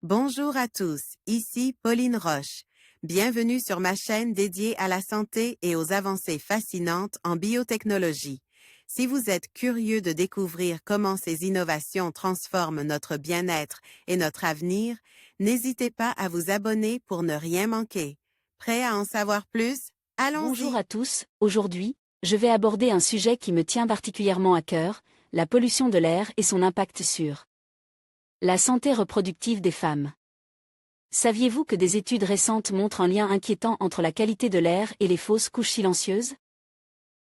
Bonjour à tous, ici Pauline Roche. Bienvenue sur ma chaîne dédiée à la santé et aux avancées fascinantes en biotechnologie. Si vous êtes curieux de découvrir comment ces innovations transforment notre bien-être et notre avenir, n'hésitez pas à vous abonner pour ne rien manquer. Prêt à en savoir plus? Bonjour Allons-y! à tous, aujourd'hui, je vais aborder un sujet qui me tient particulièrement à cœur, la pollution de l'air et son impact sur la santé reproductive des femmes. Saviez-vous que des études récentes montrent un lien inquiétant entre la qualité de l'air et les fausses couches silencieuses?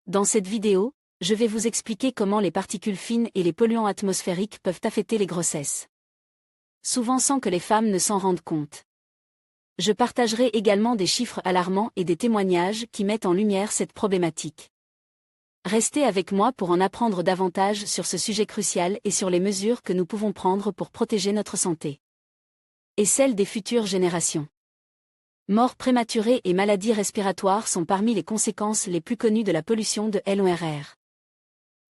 Dans cette vidéo, je vais vous expliquer comment les particules fines et les polluants atmosphériques peuvent affecter les grossesses. Souvent sans que les femmes ne s'en rendent compte. Je partagerai également des chiffres alarmants et des témoignages qui mettent en lumière cette problématique. Restez avec moi pour en apprendre davantage sur ce sujet crucial et sur les mesures que nous pouvons prendre pour protéger notre santé et celle des futures générations. Morts prématurées et maladies respiratoires sont parmi les conséquences les plus connues de la pollution de l'ORR.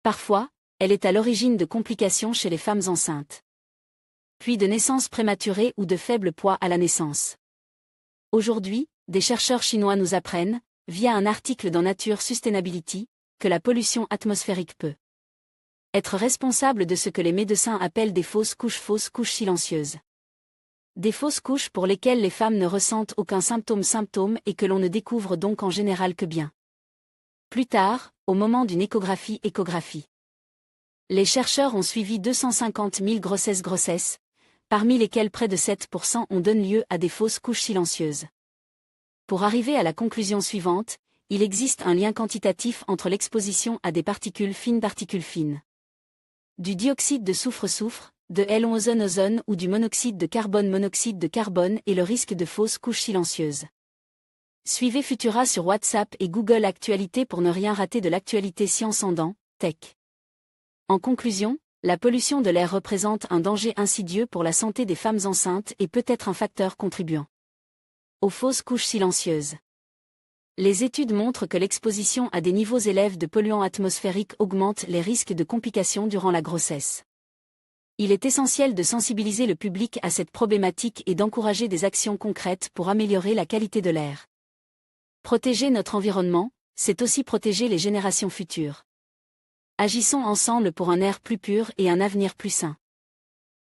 Parfois, elle est à l'origine de complications chez les femmes enceintes, puis de naissances prématurées ou de faible poids à la naissance. Aujourd'hui, des chercheurs chinois nous apprennent, via un article dans Nature Sustainability, que la pollution atmosphérique peut être responsable de ce que les médecins appellent des fausses couches silencieuses. Des fausses couches pour lesquelles les femmes ne ressentent aucun symptôme et que l'on ne découvre donc en général que bien plus tard, au moment d'une échographie. Les chercheurs ont suivi 250 000 grossesses, parmi lesquelles près de 7% ont donné lieu à des fausses couches silencieuses. Pour arriver à la conclusion suivante, il existe un lien quantitatif entre l'exposition à des particules fines, du dioxyde de soufre, de l'ozone ou du monoxyde de carbone et le risque de fausses couches silencieuses. Suivez Futura sur WhatsApp et Google Actualité pour ne rien rater de l'actualité science en dents, tech. En conclusion, la pollution de l'air représente un danger insidieux pour la santé des femmes enceintes et peut être un facteur contribuant aux fausses couches silencieuses. Les études montrent que l'exposition à des niveaux élevés de polluants atmosphériques augmente les risques de complications durant la grossesse. Il est essentiel de sensibiliser le public à cette problématique et d'encourager des actions concrètes pour améliorer la qualité de l'air. Protéger notre environnement, c'est aussi protéger les générations futures. Agissons ensemble pour un air plus pur et un avenir plus sain.